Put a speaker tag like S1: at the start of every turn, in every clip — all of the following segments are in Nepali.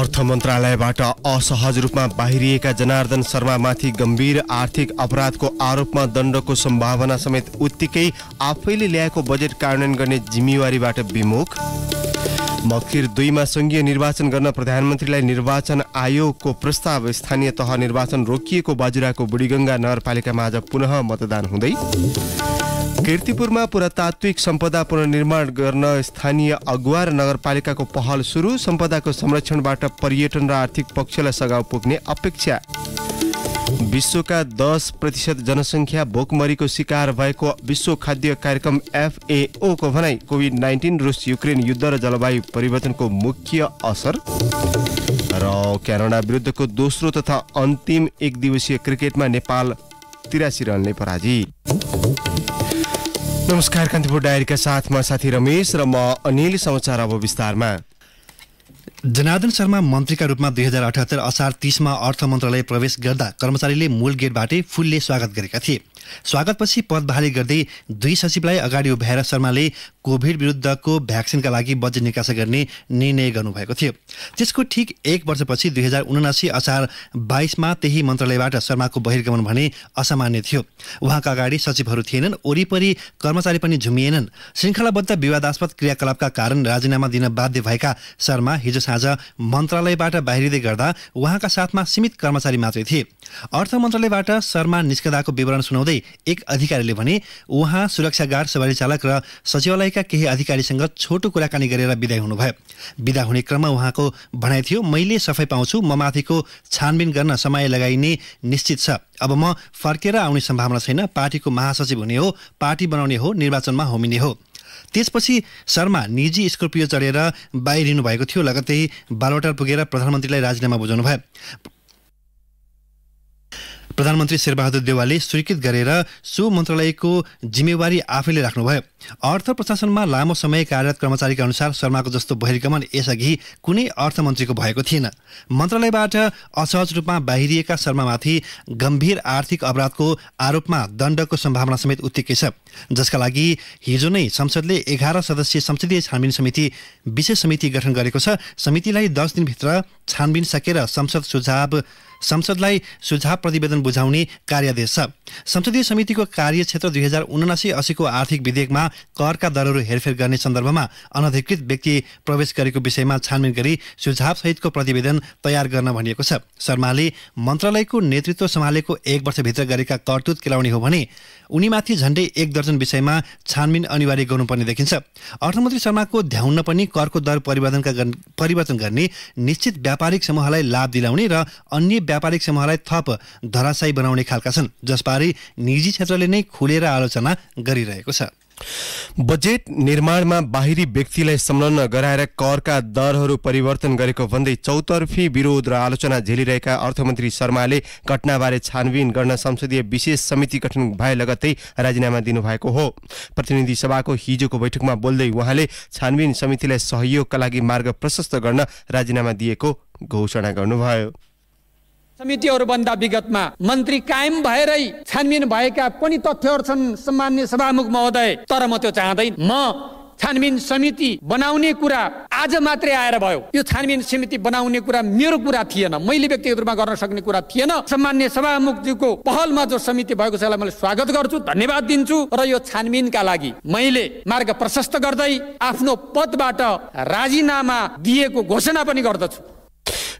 S1: अर्थ मन्त्रालयबाट असहज रूपमा बाहिरिएका जनार्दन शर्मामाथि गम्भीर आर्थिक अपराधको आरोपमा दण्डको सम्भावना समेत उत्तिकै आफैले ल्याएको बजेट कार्यान्वयन गर्ने जिम्मेवारीबाट विमुख। मक्खिर 2 मा संघीय निर्वाचन गर्न प्रधानमन्त्रीलाई निर्वाचन आयोगको प्रस्ताव। स्थानीय तह निर्वाचन रोकिएको बाजुराको बुढीगङ्गा नगरपालिकामा आज पुनः मतदान हुँदै। कीर्तिपुरमा पुरातात्विक सम्पदा पुनर्निर्माण गर्न स्थानीय अगुवा र नगरपालिकाको पहल सुरु। सम्पदाको संरक्षणबाट पर्यटन र आर्थिक पक्षलाई सघाउ पुग्ने अपेक्षा। विश्वका 10% जनसङ्ख्या भोकमरीको शिकार भएको विश्व खाद्य कार्यक्रम FAO को भनाई। कोभिड-19, रुस युक्रेन युद्ध र जलवायु परिवर्तनको मुख्य असर। र क्यानाडा विरुद्धको दोस्रो तथा अन्तिम एक दिवसीय क्रिकेटमा नेपाल 83 रनले पराजित। नमस्कार, कान्तिपुर डायरीका साथमा साथी रमेश र म अनिल। समाचार अब विस्तारमा।
S2: जनार्दन शर्मा मन्त्रीका रूपमा 2078 असार 30 मा अर्थ मन्त्रालय प्रवेश गर्दा कर्मचारीले मूल गेटबाटै फूलले स्वागत गरेका थिए। स्वागतपछि पद बहाली गर्दै 2 सचिवलाई अगाडि उभ्याएर शर्माले कोभिड विरुद्धको भ्याक्सिनका लागि बजेट निकासा गर्ने निर्णय गर्नुभएको थियो। त्यसको ठिक 1 वर्षपछि 2079 असार 22 मा त्यही मन्त्रालयबाट शर्माको बहिर्गमन भने असामान्य थियो। उहाँका अगाडि सचिवहरू थिएनन्, वरिपरि कर्मचारी पनि झुमिएनन्। श्रृङ्खलाबद्ध विवादास्पद क्रियाकलापका कारण राजीनामा दिन बाध्य भएका शर्मा हिजो साँझ मन्त्रालयबाट बाहिरिँदै गर्दा उहाँका साथमा सीमित कर्मचारी मात्रै थिए। अर्थ मन्त्रालयबाट शर्मा निस्कदाको विवरण सुनाउँदै एक अधिकारीले भने उहाँ सुरक्षा गार्ड, सवारी चालक र सचिवालयका केही अधिकारीसँग छोटो कुराकानी गरेर बिदा हुनुभयो। बिदा हुने क्रममा उहाँको भनाइ थियो, मैले सफाई पाउँछु, म माथिको छानबिन गर्न समय लगाइने निश्चित छ। अब म फर्केर आउने सम्भावना छैन। पार्टीको महासचिव हुने हो, पार्टी बनाउने हो, निर्वाचनमा होमिने हो। त्यसपछि शर्मा निजी स्कर्पियो चढेर बाहिरिनु भएको थियो। लगत्तै बालवाटार पुगेर प्रधानमन्त्रीलाई राजीनामा बुझाउनु भयो। प्रधानमन्त्री शेरबहादुर देउवाले स्वीकृत गरेर सो मन्त्रालयको जिम्मेवारी आफैले राख्नुभयो। अर्थ प्रशासनमा लामो समय कार्यरत कर्मचारीका अनुसार शर्माको जस्तो बहिर्गमन यसअघि कुनै अर्थमन्त्रीको भएको थिएन। मन्त्रालयबाट असहज रूपमा बाहिरिएका शर्मामाथि गम्भीर आर्थिक अपराधको आरोपमा दण्डको सम्भावना समेत उत्तिकै छ, जसका लागि हिजो नै संसदले 11 सदस्यीय संसदीय छानबिन समिति विशेष समिति गठन गरेको छ। समितिलाई 10 दिनभित्र छानबिन सकेर संसदलाई सुझाव प्रतिवेदन बुझाउने कार्यादेश छ। संसदीय समितिको कार्यक्षेत्र 2079-80 को आर्थिक विधेयकमा करका दरहरू हेरफेर गर्ने सन्दर्भमा अनधिकृत व्यक्ति प्रवेश गरेको विषयमा छानबिन गरी सुझाव सहितको प्रतिवेदन तयार गर्न भनिएको छ। शर्माले मन्त्रालयको नेतृत्व सम्हालेको 1 वर्षभित्र गरेका करतुत केलाउने हो भने उनीमाथि झण्डै 1 दर्जन विषयमा छानबिन अनिवार्य गर्नुपर्ने देखिन्छ। अर्थमन्त्री शर्माको ध्याउन पनि करको दर परिवर्तन गर्ने, निश्चित व्यापारिक समूहलाई लाभ दिलाउने र अन्य व्यापारिक समूहलाई थप धराशायी बनाउने खालका छन्, जसबारे निजी क्षेत्रले नै खुलेर आलोचना गरिरहेको छ।
S1: बजेट निर्माणमा बाहिरी व्यक्तिलाई संलग्न गराएर करका दरहरू परिवर्तन गरेको भन्दै चौतर्फी विरोध र आलोचना झेलिरहेका अर्थमन्त्री शर्माले घटनाबारे छानबिन गर्न संसदीय विशेष समिति गठन भए लगत्तै राजीनामा दिनुभएको हो। प्रतिनिधि सभाको हिजोको बैठकमा बोल्दै उहाँले छानबिन समितिलाई सहयोगका लागि मार्ग प्रशस्त गर्न राजीनामा दिएको घोषणा गर्नुभयो।
S3: समितिहरूभन्दा विगतमा मन्त्री कायम भएरै छानबिन भएका पनि तथ्यहरू छन् सम्माननीय सभामुख महोदय। तर म त्यो चाहँदैन। म छानबिन समिति बनाउने कुरा आज मात्रै आएर भयो। यो छानबिन समिति बनाउने कुरा मेरो कुरा थिएन, मैले व्यक्तिगत रूपमा गर्न सक्ने कुरा थिएन। सम्माननीय सभामुखज्यूको पहलमा जो समिति भएको छ यसलाई मैले स्वागत गर्छु, धन्यवाद दिन्छु। र यो छानबिनका लागि मैले मार्ग प्रशस्त गर्दै आफ्नो पदबाट राजीनामा दिएको घोषणा पनि गर्दछु।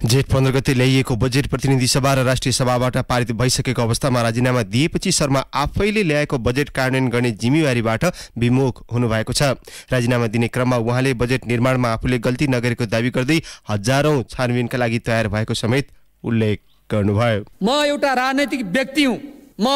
S1: जेठ 15 गते ल्याइएको बजेट प्रतिनिधि सभा र राष्ट्रिय सभाबाट पारित भइसकेको अवस्थामा राजीनामा दिएपछि शर्मा आफैले ल्याएको बजेट कार्यान्वयन गर्ने जिम्मेवारीबाट विमुख हुनुभएको छ। राजीनामा दिने क्रममा उहाँले बजेट निर्माणमा आफूले गल्ती नगरेको दावी गर्दै हजारौं छानबिनका लागि तयार भएको समेत उल्लेख गर्नुभयो।
S3: म एउटा राजनैतिक व्यक्ति हुँ। म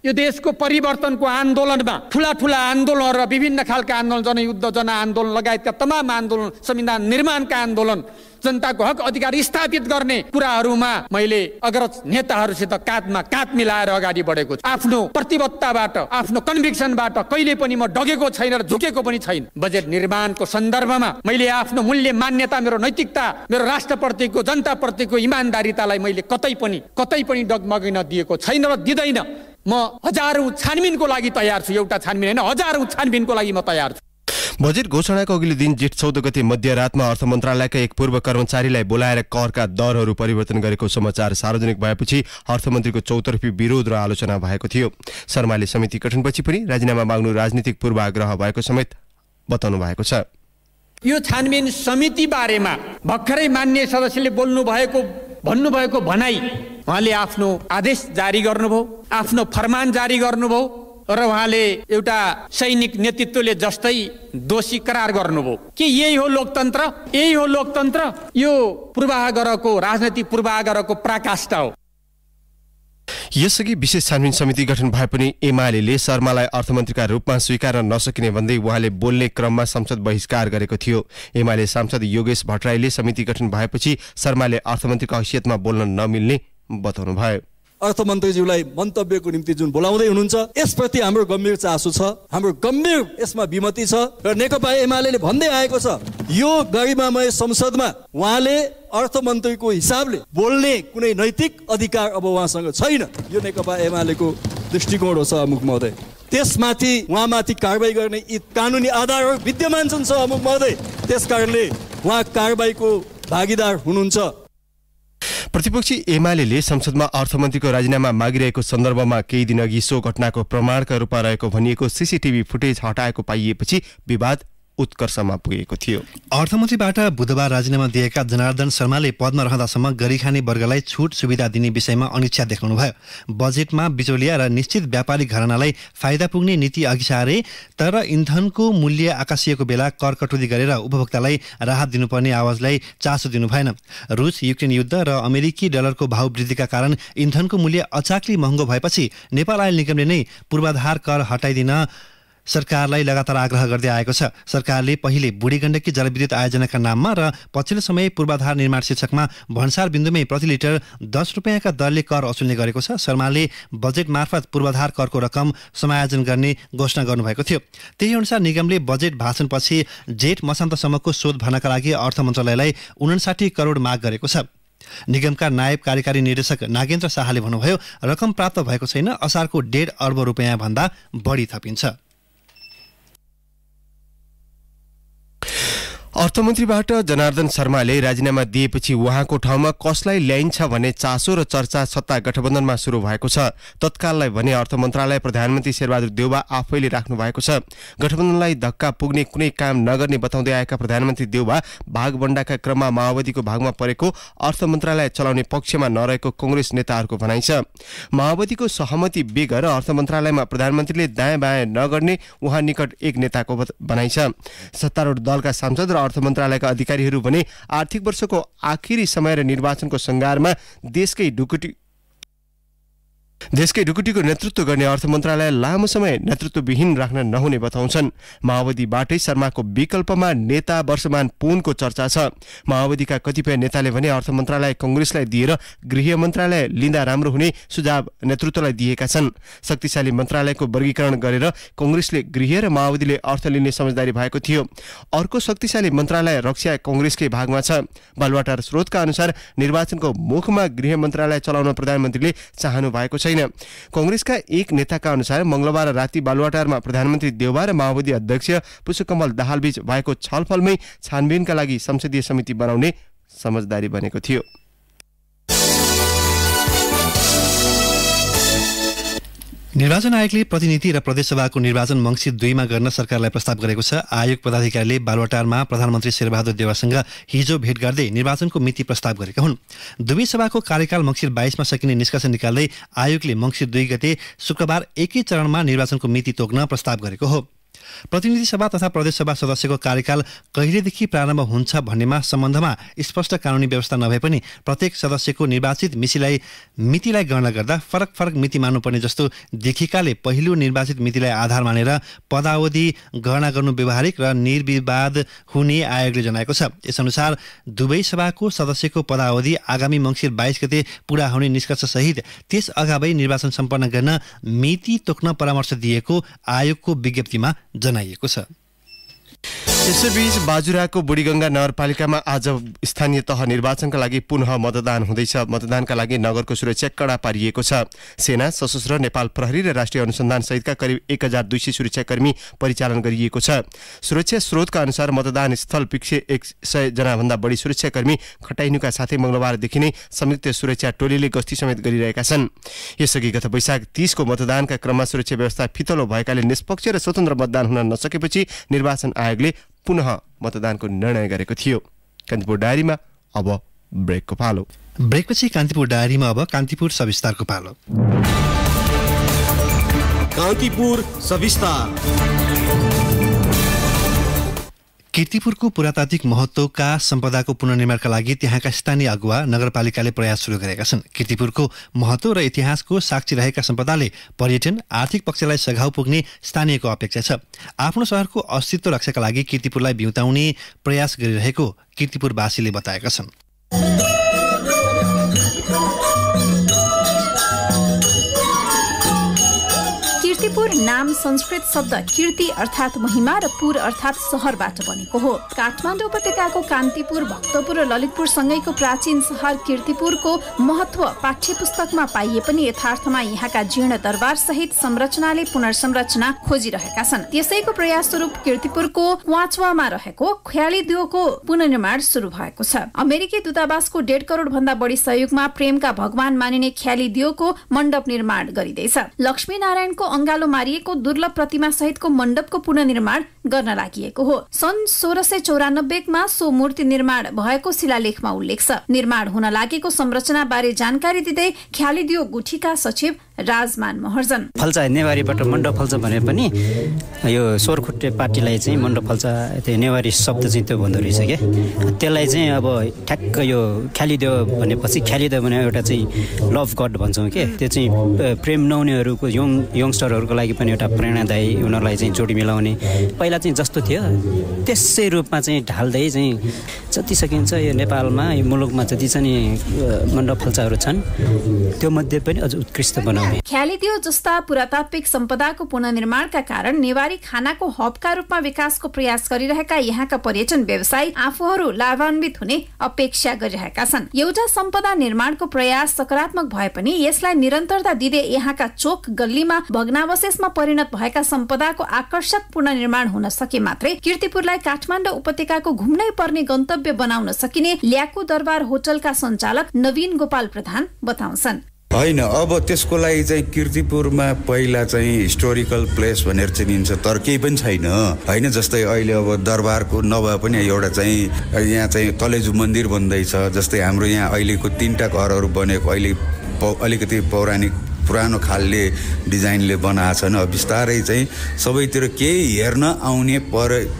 S3: यो देशको परिवर्तनको आन्दोलनमा ठूला आन्दोलनहरू र विभिन्न खालका आन्दोलन, जनयुद्ध, जनआन्दोलन लगायतका तमाम आन्दोलन, संविधान निर्माणका आन्दोलन, जनताको हक अधिकार स्थापित गर्ने कुराहरूमा मैले अग्रज नेताहरूसित काँधमा काँध मिलाएर अगाडि बढेको छु। आफ्नो प्रतिबद्धताबाट, आफ्नो कन्भिक्सनबाट कहिले पनि म डगेको छैन र झुकेको पनि छैन। बजेट निर्माणको सन्दर्भमा मैले आफ्नो मूल्य मान्यता, मेरो नैतिकता, मेरो राष्ट्रप्रतिको, जनताप्रतिको इमान्दारितालाई मैले कतै पनि डगमगिन दिएको छैन र दिँदैन। म हजारौं छानबिनको लागि तयार छु। एउटा छानबिन होइन, हजारौं छानबिनको लागि म तयार छु।
S1: बजेट घोषणाको अघिल्लो दिन जेठ 14 गते मध्यरातमा अर्थ मन्त्रालयका एक पूर्व कर्मचारीलाई बोलाएर करका दरहरू परिवर्तन गरेको समाचार सार्वजनिक भएपछि अर्थमन्त्रीको चौतर्फी विरोध र आलोचना भएको थियो। शर्माले समिति गठनपछि पनि राजीनामा माग्नु राजनीतिक पूर्वाग्रह भएको समेत बताउनु भएको छ।
S3: यो छानबिन समिति बारेमा भर्खरै मान्य सदस्यले भन्नुभएको भनाई उहाँले आफ्नो आदेश जारी गर्नुभयो, आफ्नो फरमान जारी गर्नुभयो र उहाँले एउटा सैनिक नेतृत्वले जस्तै दोषी करार गर्नुभयो कि यही हो लोकतन्त्र, यो पूर्वाग्रहको राजनीतिक पूर्वाग्रहको पराकाष्ठा हो।
S1: यसअघि विशेष छानबिन समिति गठन भए पनि एमाले शर्मालाई अर्थमन्त्रीका रूपमा स्वीकार्न नसकिने भन्दै उहाँले बोल्ने क्रममा संसद बहिष्कार गरेको थियो। एमाले सांसद योगेश भट्टराईले समिति गठन भएपछि शर्माले अर्थमन्त्रीको हैसियतमा बोल्न नमिल्ने बताउनु भयो।
S4: अर्थमन्त्रीज्यूलाई मन्तव्यको निम्ति जुन बोलाउँदै हुनुहुन्छ यसप्रति हाम्रो गम्भीर चासो छ, हाम्रो गम्भीर यसमा विमति छ र नेकपा एमाले भन्दै आएको छ यो गरिमामय संसदमा उहाँले अर्थमन्त्रीको हिसाबले बोल्ने कुनै नैतिक अधिकार अब उहाँसँग छैन। यो नेकपा एमालेको दृष्टिकोण हो सभामुख महोदय। त्यसमाथि उहाँमाथि कारबाही गर्ने यी कानुनी आधारहरू विद्यमान छन् सभामुख महोदय। त्यसकारणले उहाँ कारबाहीको भागीदार हुनुहुन्छ।
S1: प्रतिपक्षी एमाले संसदमा अर्थमन्त्रीको राजीनामा मागिरहेको सन्दर्भमा केही दिन अघि सो घटनाको प्रमाणका रूपमा रहेको भनिएको सीसीटीभी फुटेज हटाएको पाइएपछि विवाद उत्कर्षमा पुगेको थियो।
S2: अर्थमन्त्रीबाट बुधबार राजीनामा दिएका जनार्दन शर्माले पदमा रहँदासम्म गरिखाने वर्गलाई छुट सुविधा दिने विषयमा अनिच्छा देखाउनुभयो। बजेटमा बिचौलिया र निश्चित व्यापारिक घरानालाई फाइदा पुग्ने नीति अघि सारे, तर इन्धनको मूल्य आकाशिएको बेला कर कटौती गरेर उपभोक्तालाई राहत दिनुपर्ने आवाजलाई चासो दिनु भएन। रुस युक्रेन युद्ध र अमेरिकी डलरको भाव वृद्धिका कारण इन्धनको मूल्य अचाक्ली महँगो भएपछि नेपाल आयल निगमले नै पूर्वाधार कर हटाइदिन सरकारलाई लगातार आग्रह गर्दै आएको छ। सरकारले पहिले बुढी गण्डकी जलविद्युत आयोजनाका नाममा र पछिल्लो समय पूर्वाधार निर्माण शीर्षकमा भन्सार बिन्दुमै प्रति लिटर 10 रुपियाँका दरले कर असुल्ने गरेको छ। शर्माले बजेट मार्फत पूर्वाधार करको रकम समायोजन गर्ने घोषणा गर्नुभएको थियो। त्यही अनुसार निगमले बजेट भाषणपछि जेठ मसान्तसम्मको शोध भर्नका लागि अर्थ मन्त्रालयलाई 59 करोड माग गरेको छ। निगमका नायब कार्यकारी निर्देशक नागेन्द्र शाहले भन्नुभयो रकम प्राप्त भएको छैन, असारको 1.5 अर्ब रुपियाँ भन्दा बढी थपिन्छ।
S1: अर्थमन्त्रीबाट जनार्दन शर्माले राजीनामा दिएपछि उहाँको ठाउँमा कसलाई ल्याइन्छ भन्ने चासो र चर्चा सत्ता गठबन्धनमा सुरु भएको छ। तत्काललाई भने अर्थ मन्त्रालय प्रधानमन्त्री शेरबहादुर देउवा आफैले राख्नु भएको छ। गठबन्धनलाई धक्का पुग्ने कुनै काम नगर्ने बताउँदै आएका प्रधानमन्त्री देउवा भागबण्डाका क्रममा माओवादीको भागमा परेको अर्थ मन्त्रालय चलाउने पक्षमा नरहेको कांग्रेस नेताहरूको भनाइ छ। माओवादीको सहमति बेगर अर्थ मन्त्रालयमा प्रधानमन्त्रीले दायाँ बायाँ नगर्ने उहाँ निकट एक नेताको भनाइ छ। सत्तारूढ दलका सांसद र अर्थ मन्त्रालयका अधिकारीहरू भने आर्थिक वर्षको आखिरी समय र निर्वाचनको सङ्घारमा देशकै ढुकुटीको नेतृत्व गर्ने अर्थ मन्त्रालय लामो समय नेतृत्वविहीन राख्न नहुने बताउँछन्। माओवादीबाटै शर्माको विकल्पमा नेता वर्षमान पुनको चर्चा छ। माओवादीका कतिपय नेताले भने अर्थ मन्त्रालय कांग्रेसलाई दिएर गृह मन्त्रालय लिँदा राम्रो हुने सुझाव नेतृत्वलाई दिएका छन्। शक्तिशाली मन्त्रालयको वर्गीकरण गरेर कांग्रेसले गृह र माओवादीले अर्थ लिने समझदारी भएको थियो। अर्को शक्तिशाली मन्त्रालय रक्षा कांग्रेसकै भागमा छ। बालुवाटार स्रोतका अनुसार निर्वाचनको मुखमा गृह मन्त्रालय चलाउन प्रधानमन्त्रीले चाहनु भएको छैन। कांग्रेसका एक नेताका अनुसार मंगलबार राति बालुवाटारमा प्रधानमन्त्री देउवा र माओवादी अध्यक्ष पुष्पकमल दाहालबीच भएको छलफलमै छानबिनका लागि संसदीय समिति बनाउने समझदारी बनेको थियो।
S2: निर्वाचन आयोगले प्रतिनिधि र प्रदेशसभाको निर्वाचन मङ्सिर 2 मा गर्न सरकारलाई प्रस्ताव गरेको छ। आयोग पदाधिकारीले बालुवाटारमा प्रधानमन्त्री शेरबहादुर देउवासँग हिजो भेट गर्दै निर्वाचनको मिति प्रस्ताव गरेका हुन्। दुवै सभाको कार्यकाल मङ्सिर 22 मा सकिने निष्कर्ष निकाल्दै आयोगले मङ्सिर 2 गते शुक्रबार एकै चरणमा निर्वाचनको मिति तोक्न प्रस्ताव गरेको हो। प्रतिनिधि सभा तथा प्रदेशसभा सदस्यको कार्यकाल कहिलेदेखि प्रारम्भ हुन्छ भन्नेमा सम्बन्धमा स्पष्ट कानुनी व्यवस्था नभए पनि प्रत्येक सदस्यको निर्वाचित मितिलाई गणना गर्दा फरक मिति मान्नुपर्ने जस्तो देखिएकाले पहिलो निर्वाचित मितिलाई आधार मानेर पदावधि गणना गर्नु व्यवहारिक र निर्विवाद हुने आयोगले जनाएको छ। यसअनुसार दुवै सभाको सदस्यको पदावधि आगामी मङ्सिर 22 गते पूरा हुने निष्कर्ष सहित त्यस अगावै निर्वाचन सम्पन्न गर्न मिति तोक्न परामर्श दिएको आयोगको विज्ञप्तिमा जनाइएको छ।
S1: यसैबीच बाजुराको बुढीगङ्गा नगरपालिकामा आज स्थानीय तह निर्वाचनका लागि पुनः मतदान हुँदैछ। मतदानका लागि नगरको सुरक्षा कडा पारिएको छ। सेना, सशस्त्र, नेपाल प्रहरी र राष्ट्रिय अनुसन्धान सहितका करिब 1200 सुरक्षाकर्मी परिचालन गरिएको छ। सुरक्षा स्रोतका अनुसार मतदान स्थल पिछे 100 जनाभन्दा बढी सुरक्षाकर्मी खटाइनुका साथै मंगलबारदेखि नै संयुक्त सुरक्षा टोलीले गस्ती समेत गरिरहेका छन्। यसअघि गत वैशाख 30 को मतदानका क्रममा सुरक्षा व्यवस्था फितलो भएकाले निष्पक्ष र स्वतन्त्र मतदान हुन नसकेपछि निर्वाचन आयोगले पुनः मतदानको निर्णय गरेको थियो। कान्तिपुर डायरीमा अब ब्रेकको पालो।
S2: ब्रेकपछि कान्तिपुर डायरीमा अब कान्तिपुर सविस्तारको पालो।
S5: कान्तिपुर सविस्तार।
S2: कीर्तिपुरको पुरातात्विक महत्त्वका सम्पदाको पुनर्निर्माणका लागि त्यहाँका स्थानीय अगुवा नगरपालिकाले प्रयास सुरु गरेका छन्। कीर्तिपुरको महत्त्व र इतिहासको साक्षी रहेका सम्पदाले पर्यटन आर्थिक पक्षलाई सघाउ पुग्ने स्थानीयको अपेक्षा छ। आफ्नो शहरको अस्तित्व रक्षाका लागि कीर्तिपुरलाई बिउताउने प्रयास गरिरहेको कीर्तिपुरवासीले बताएका छन्।
S6: कीर्तिपुर नाम संस्कृत शब्द कीर्ति अर्थात् महिमा र पुर अर्थात् सहरबाट बनेको हो। काठमाडौँ उपत्यकाको कान्तिपुर, भक्तपुर र ललितपुर सँगैको प्राचीन सहर कीर्तिपुरको महत्त्व पाठ्य पुस्तकमा पाइए पनि यथार्थमा यहाँका जीर्ण दरबार सहित संरचनाले पुनर्संरचना खोजिरहेका छन्। त्यसैको प्रयास स्वरूप कीर्तिपुरको वाचवामा रहेको ख्याली दियोको पुनर्निर्माण सुरु भएको छ। अमेरिकी दूतावासको 1.5 करोड भन्दा बढी सहयोगमा प्रेमका भगवान मानिने ख्याली दियोको मण्डप निर्माण गरिँदैछ। लक्ष्मी नारायणको अंगालो मारिएको दुर्लभ प्रतिमा सहितको मण्डपको पुनर्निर्माण गर्न लागि हो। सन् 1694 मा सो मूर्ति निर्माण भएको शिलालेखमा उल्लेख छ। निर्माण हुन लागेको संरचना बारे जानकारी दिँदै ख्यालिदियो गुठीका सचिव राजमान महर्जन,
S7: फल्चा नेवारीबाट मण्डप फल्चा भने पनि यो सोरखुट्टे पार्टीलाई चाहिँ मण्डप फल्चा त्यो नेवारी शब्द चाहिँ त्यो भन्दो रहेछ के। त्यसलाई चाहिँ अब ठ्याक्क यो ख्यालिदियो भनेपछि ख्यालिदियो भने एउटा चाहिँ लभ गड भन्छौँ के। त्यो चाहिँ प्रेम नहुनेहरूको यङस्टरहरूको लागि पनि एउटा प्रेरणादायी, उनीहरूलाई चाहिँ जोडी मिलाउने पहिला चाहिँ जस्तो थियो त्यसै रूपमा चाहिँ ढाल्दै चाहिँ जति सकिन्छ यो नेपालमा यो मुलुकमा जति चाहिँ मण्डप फल्चाहरू छन् त्यो मध्ये पनि अझ उत्कृष्ट बनाउने।
S6: ख्यालिदियो जस्ता पुरातात्विक सम्पदाको पुनर्निर्माणका कारण नेवारी खानाको हबका रूपमा विकासको प्रयास गरिरहेका यहाँका पर्यटन व्यवसायी आफूहरू लाभान्वित हुने अपेक्षा गरिरहेका छन्। एउटा सम्पदा निर्माणको प्रयास सकारात्मक भए पनि यसलाई निरन्तरता दिँदै यहाँका चोक गल्लीमा भग्नावशेषमा परिणत भएका सम्पदाको आकर्षक पुनर्निर्माण हुन सके मात्रै कीर्तिपुरलाई काठमाडौँ उपत्यकाको घुम्नै पर्ने गन्तव्य बनाउन सकिने ल्याकु दरबार होटलका सञ्चालक नवीन गोपाल प्रधान बताउँछन्।
S8: होइन, अब त्यसको लागि चाहिँ कीर्तिपुरमा पहिला चाहिँ हिस्टोरिकल प्लेस भनेर चिनिन्छ तर केही पनि छैन होइन। जस्तै अहिले अब दरबारको नभए पनि एउटा चाहिँ यहाँ चाहिँ तलेजु मन्दिर बन्दैछ। जस्तै हाम्रो यहाँ अहिलेको 3टा घरहरू बनेको अहिले अलिकति पौराणिक पुरानो खालले डिजाइनले बनाएको छन्। अब बिस्तारै चाहिँ सबैतिर केही हेर्न आउने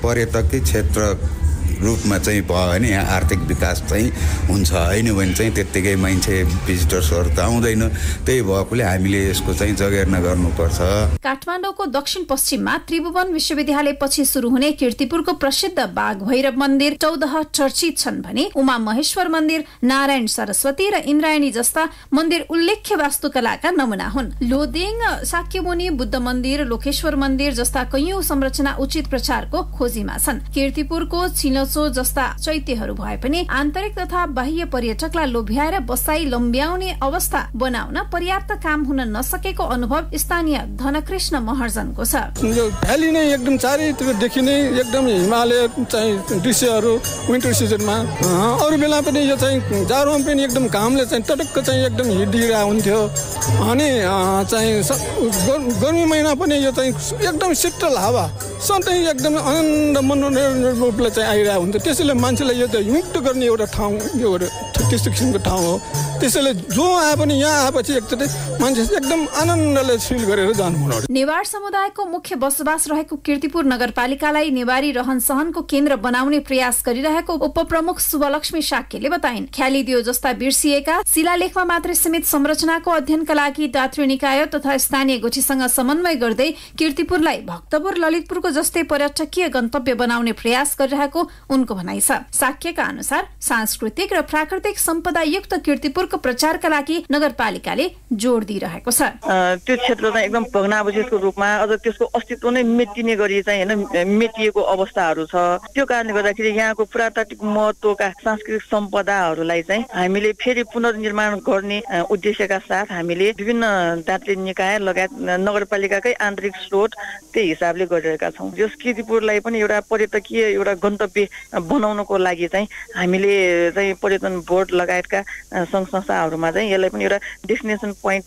S8: पर्यटकीय क्षेत्र रूपमा चाहिँ भयो भने यहाँ आर्थिक विकास चाहिँ हुन्छ। होइन भने चाहिँ त्यत्तिकै मान्छे भिजिटर्सहरू त आउँदैन। त्यही भएकोले हामीले यसको चाहिँ जगेर्ना गर्नुपर्छ।
S6: काठमाडौँको दक्षिण पश्चिममा त्रिभुवन विश्वविद्यालय पछि सुरु हुने कीर्तिपुरको प्रसिद्ध बाघ भैरव मन्दिर 14 चर्चित छन् भने उमा महेश्वर मन्दिर, नारायण सरस्वती र इन्द्रायणी जस्ता मन्दिर उल्लेख्य वास्तुकलाका नमुना हुन्। लोदेङ, शाक्यमुनि, बुद्ध मन्दिर, लोकेश्वर मन्दिर जस्ता कैयौं संरचना उचित प्रचारको खोजीमा छन्। कीर्तिपुरको जस्ता चैत्यहरू भए पनि आन्तरिक तथा बाह्य पर्यटकलाई लोभ्याएर बसाई लम्ब्याउने अवस्था बनाउन पर्याप्त काम हुन नसकेको अनुभव स्थानीय धनकृष्ण महर्जनको छ।
S9: यो भ्याली नै एकदम चारैतिर देखिने एकदम हिमालय चाहिँ दृश्यहरू विन्टर सिजनमा, अरू बेला पनि यो चाहिँ जाडोमा पनि एकदम घामले चाहिँ टटक्क चाहिँ एकदम हिँडिरहेको हुन्थ्यो। अनि चाहिँ गर्मी महिना पनि यो चाहिँ एकदम शीतल हावा सधैँ एकदम आनन्द मनोरञ्जन रूपले चाहिँ आइरहेको हुन्छ। त्यसैले मान्छेलाई यो त युक्त गर्ने एउटा ठाउँ, यो त्यस्तो किसिमको ठाउँ हो। त्यसैले जो आए पनि यहाँ आएपछि एकचोटि मान्छे एकदम आनन्दले फिल गरेर जानु।
S6: नेवार समुदायको मुख्य बसोबास रहेको कीर्तिपुर नगरपालिकालाई नेवारी रहन सहनको केन्द्र बनाउने प्रयास गरिरहेको उपप्रमुख शुभलक्ष्मी शाक्यले बताइन्। ख्यालिदियो जस्ता बिर्सिएका शिलालेखमा मात्रै सीमित संरचनाको अध्ययनका लागि दात्री निकाय तथा स्थानीय गोठीसँग समन्वय गर्दै कीर्तिपुरलाई भक्तपुर ललितपुरको जस्तै पर्यटकीय गन्तव्य बनाउने प्रयास गरिरहेको उनको भनाइ छ। शाक्यका अनुसार सांस्कृतिक र प्राकृतिक सम्पदा युक्त कीर्तिपुरको प्रचारका लागि नगरपालिकाले जोड दिइरहेको छ।
S10: त्यो क्षेत्र चाहिँ एकदम भग्नावशेषको रूपमा अझ त्यसको अस्तित्व नै मेटिने गरी चाहिँ हैन मेटिएको अवस्थाहरू छ। त्यो कारणले गर्दाखेरि यहाँको पुरातात्विक महत्त्वका सांस्कृतिक सम्पदाहरूलाई चाहिँ हामीले फेरि पुनर्निर्माण गर्ने उद्देश्यका साथ हामीले विभिन्न दार्जिलिङ निकाय लगायत नगरपालिकाकै आन्तरिक स्रोत त्यही हिसाबले गरिरहेका छौँ। यस कीर्तिपुरलाई पनि एउटा पर्यटकीय एउटा गन्तव्य बनाउनको लागि चाहिँ हामीले चाहिँ पर्यटन बोर्ड लगायतका सङ्घ संस्थाहरूमा चाहिँ यसलाई पनि एउटा डेस्टिनेसन पोइन्ट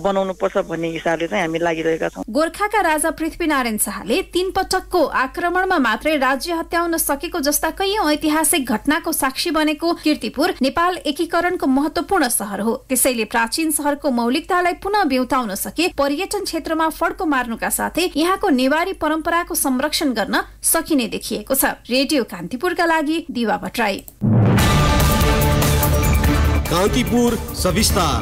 S10: बनाउनु पर्छ भन्ने हिसाबले चाहिँ हामी लागिरहेका छौँ।
S6: गोर्खाका राजा पृथ्वीनारायण शाहले 3 पटकको आक्रमणमा मात्रै राज्य हत्याउन सकेको जस्ता कैयौं ऐतिहासिक घटनाको साक्षी बनेको कीर्तिपुर नेपाल एकीकरणको महत्त्वपूर्ण शहर हो। त्यसैले प्राचीन शहरको मौलिकतालाई पुनः बिउताउन सके पर्यटन क्षेत्रमा फड्को मार्नुका साथै यहाँको नेवारी परम्पराको संरक्षण गर्न सकिने देखिएको छ। रेडियो कान्तिपुरका लागि दिवा भट्टराई।
S5: कान्तिपुर सविस्तार।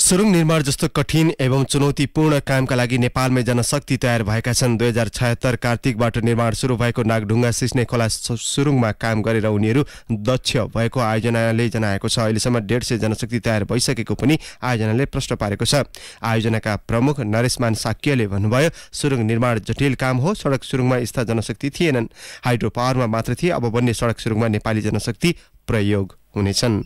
S1: सुरुङ निर्माण जस्तो कठिन एवं चुनौतीपूर्ण कामका लागि नेपालमै जनशक्ति तयार भएका छन्। 2076 कार्तिकबाट निर्माण सुरु भएको नागढुङ्गा सिस्ने खोला सुरुङमा काम गरेर उनीहरू दक्ष भएको आयोजनाले जनाएको छ। अहिलेसम्म 150 जनशक्ति तयार भइसकेको पनि आयोजनाले प्रश्न पारेको छ। आयोजनाका प्रमुख नरेशमान साक्यले भन्नुभयो, सुरुङ निर्माण जटिल काम हो। सडक सुरुङमा यस्ता जनशक्ति थिएनन्, हाइड्रो पावरमा मात्र थिए। अब बन्ने सडक सुरुङमा नेपाली जनशक्ति प्रयोग हुनेछन्।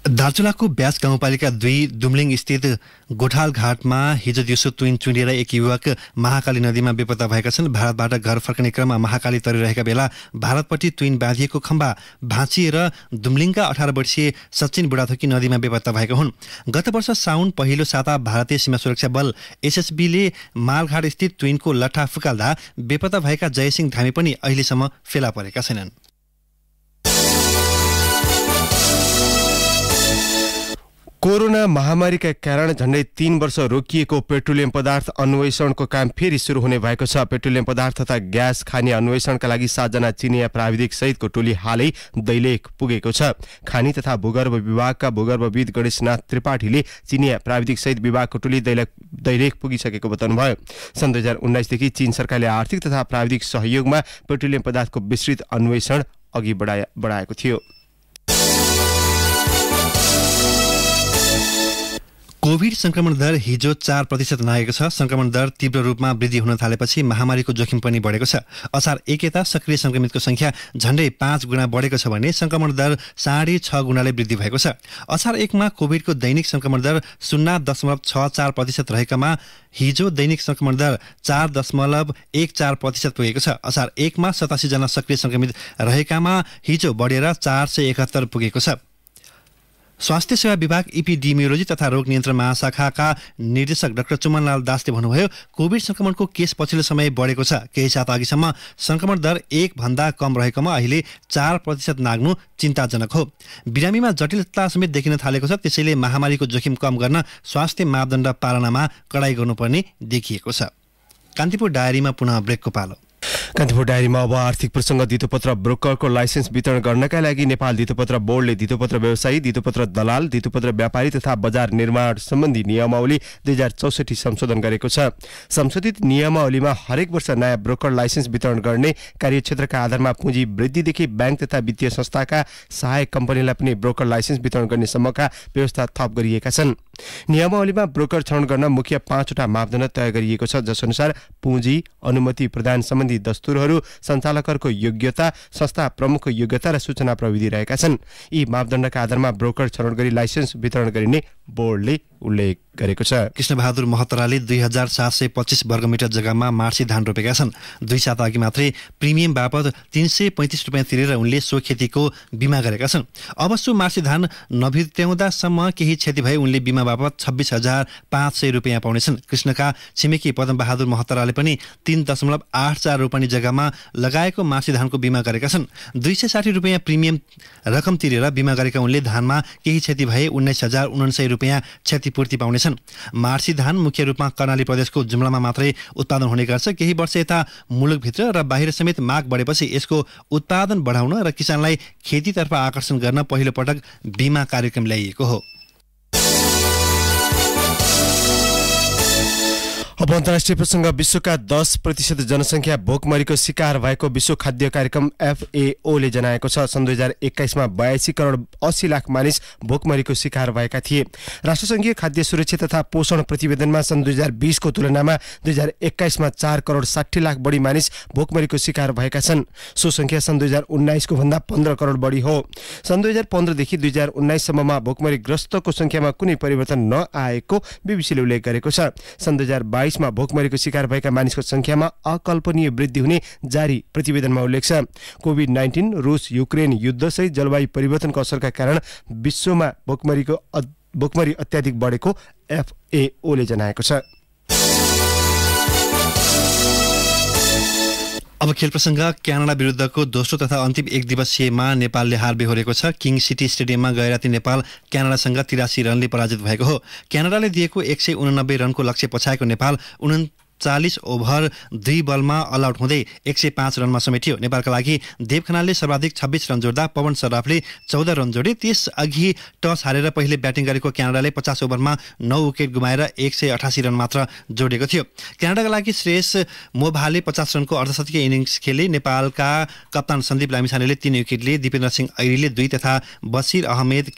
S2: दार्चुलाको ब्यास गाउँपालिका 2 दुम्लिङ स्थित गोठाल घाटमा हिजो दिउँसो तुइन चुँडिएर एक युवक महाकाली नदीमा बेपत्ता भएका छन्। भारतबाट घर फर्कने क्रममा महाकाली तरिरहेका बेला भारतपट्टि तुइन बाँधिएको खम्बा भाँचिएर दुम्लिङका 18 वर्षीय सचिन बुढाथोकी नदीमा बेपत्ता भएका हुन्। गत वर्ष साउन पहिलो साता भारतीय सीमा सुरक्षा बल एसएसबीले मालघाट स्थित तुइनको लट्ठा फुकाल्दा बेपत्ता भएका जयसिंह धामी पनि अहिलेसम्म फेला परेका छैनन्।
S1: कोरोना महामारीका कारण झण्डै 3 वर्ष रोकिएको पेट्रोलियम पदार्थ अन्वेषणको काम फेरि सुरु हुने भएको छ। पेट्रोलियम पदार्थ तथा ग्यास खानी अन्वेषणका लागि 7 जना चिनिया प्राविधिक सहितको टोली हालै दैलेख पुगेको छ। खानी तथा भूगर्भ विभागका भूगर्भविद गणेशनाथ त्रिपाठीले चिनिया प्राविधिक सहित विभागको टोली दैलेख पुगिसकेको बताउनुभयो। सन् 2019 देखि चीन सरकारले आर्थिक तथा प्राविधिक सहयोगमा पेट्रोलियम पदार्थको विस्तृत अन्वेषण अघि बढाएको थियो।
S2: कोभिड संक्रमण दर हिजो 4% नागेको छ। संक्रमण दर तीव्र रूपमा वृद्धि हुन थालेपछि महामारीको जोखिम पनि बढेको छ। असार 1 यता सक्रिय संक्रमितको संख्या झण्डै 5 गुणा बढेको छ भने संक्रमण दर 6.5 गुणाले वृद्धि भएको छ। असार 1 मा कोभिडको दैनिक संक्रमण दर 0.64% रहेकामा हिजो दैनिक संक्रमण दर 4.14% पुगेको छ। असार 1 मा 87 जना सक्रिय संक्रमित रहेकामा हिजो बढेर 471 पुगेको छ। स्वास्थ्य सेवा विभाग एपिडेमियोलोजी तथा रोग नियन्त्रण महाशाखाका निर्देशक डाक्टर चुमनलाल दासले भन्नुभयो, कोभिड संक्रमणको केस पछिल्लो समय बढेको छ। केही साता अघिसम्म संक्रमण दर 1 भन्दा कम रहेकोमा अहिले 4% नाग्नु चिन्ताजनक हो। बिरामीमा जटिलता समेत देखिन थालेको छ। त्यसैले महामारीको जोखिम कम गर्न स्वास्थ्य मापदण्ड पालनामा कडाई गर्नुपर्ने देखिएको छ। कान्तिपुर डायरीमा पुनः ब्रेकको पालो।
S1: कान्तिपुर डायरीमा अब आर्थिक प्रसङ्ग। धितोपत्र ब्रोकरको लाइसेन्स वितरण गर्नका लागि नेपाल धितोपत्र बोर्डले धितोपत्र व्यवसायी, धितोपत्र दलाल, धितोपत्र व्यापारी तथा बजार निर्माण सम्बन्धी नियमावली 2064 संशोधन गरेको छ। संशोधित नियमावलीमा हरेक वर्ष नयाँ ब्रोकर लाइसेन्स वितरण गर्ने, कार्यक्षेत्रका आधारमा पुँजी वृद्धिदेखि ब्याङ्क तथा वित्तीय संस्थाका सहायक कम्पनीलाई पनि ब्रोकर लाइसेन्स वितरण गर्ने सम्मका व्यवस्था थप गरिएका छन्। नियमावलीमा ब्रोकर छनौट गर्न मुख्य 5 वटा मापदण्ड तय गरिएको छ, जसअनुसार पुँजी, अनुमति प्रदान सम्बन्धी दस्तुरहरू, सञ्चालकहरूको योग्यता, संस्था प्रमुखको योग्यता र सूचना प्रविधि रहेका छन्। यी मापदण्डका आधारमा ब्रोकर छनौट गरी लाइसेन्स वितरण गरिने बोर्डले उल्लेख गरेको छ।
S2: कृष्णबहादुर महतराले 2725 वर्गमिटर जग्गामा मार्सी धान रोपेका छन्। 2 साता अघि मात्रै प्रिमियम बापत 335 रुपियाँ तिरेर उनले सो खेतीको बिमा गरेका छन्। अब सो मार्सी धान नभित्याउँदासम्म केही क्षति भए उनले बिमा बापत 26,500 रुपियाँ पाउनेछन्। कृष्णका छिमेकी पदमबहादुर महतराले पनि 3.84 रोपनी जग्गामा लगाएको मार्सी धानको बिमा गरेका छन्। 260 रुपियाँ प्रिमियम रकम तिरेर बिमा गरेका उनले धानमा केही क्षति भए 19,069 रुपियाँ क्षति क्षतिपूर्ति पाउनेछन्। मार्सी धान मुख्य रूपमा कर्णाली प्रदेशको जुम्लामा मात्रै उत्पादन हुने गर्छ। केही वर्ष यता मुलुकभित्र र बाहिर समेत माग बढेपछि यसको उत्पादन बढाउन र किसानलाई खेतीतर्फ आकर्षण गर्न पहिलो पटक बीमा कार्यक्रम ल्याइएको हो।
S1: अब अन्तर्राष्ट्रिय प्रसङ्ग। विश्वका 10% जनसङ्ख्या भोकमरीको शिकार भएको विश्व खाद्य कार्यक्रम FAO ले जनाएको छ। सन् 2021 मा 82 करोड 80 लाख मानिस भोकमरीको शिकार भएका थिए। राष्ट्रसङ्घीय खाद्य सुरक्षा तथा पोषण प्रतिवेदनमा सन् 2020 को तुलनामा 2021 मा 4 करोड 60 लाख बढी मानिस भोकमरीको शिकार भएका छन्। सो संख्या सन् 2019 को भन्दा 15 करोड बढी हो। सन् 2015 देखि 2019 सम्ममा भोकमरीग्रस्तको संख्यामा कुनै परिवर्तन नआएको बीबीसीले उल्लेख गरेको छ। सन् 2022 मा भोकमरीको शिकार भएका मानिसको संख्यामा अकल्पनीय वृद्धि हुने जारी प्रतिवेदनमा उल्लेख छ। कोभिड-19, रुस युक्रेन युद्ध सहित जलवायु परिवर्तनको असरका कारण विश्वमा भोकमरी अत्याधिक बढेको FAO ले जनाएको छ।
S2: अब खेल प्रसङ्ग। क्यानाडा विरुद्धको दोस्रो तथा अन्तिम एक दिवसीयमा नेपालले हार बेहोरेको छ। किङ सिटी स्टेडियममा गए राति नेपाल क्यानाडासँग 83 रनले पराजित भएको हो। क्यानाडाले दिएको 189 रनको लक्ष्य पछाएको नेपाल 39 ओभर 2 बलमा अल आउट हुँदै 105 रनमा समेटियो। नेपालका लागि देव खनालले सर्वाधिक 26 रन जोड्दा पवन सर्राफले 14 रन जोडे। त्यसअघि टस हारेर पहिले ब्याटिङ गरेको क्यानाडाले 50 ओभरमा 9 विकेट गुमाएर 188 रन मात्र जोडेको थियो। क्यानाडाका लागि श्रेयस मोभाले 50 रनको अर्धशतकीय इनिङ्स खेले। नेपालका कप्तान सन्दीप लामिछानेले 3 विकेट लिए। दिपेन्द्र सिंह ऐरीले 2 तथा बसिर अहमेद,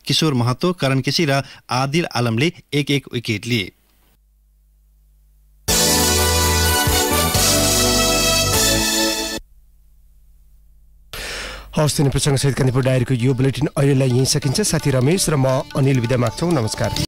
S2: किशोर महतो, करण केसी र आदिल आलमले 1-1 विकेट लिए।
S1: हवस्, प्रसङ्ग सहित कान्तिपुर डायरीको यो बुलेटिन अहिलेलाई यहीँ सकिन्छ। साथी रमेश र म अनिल बिदा माग्छौँ। नमस्कार।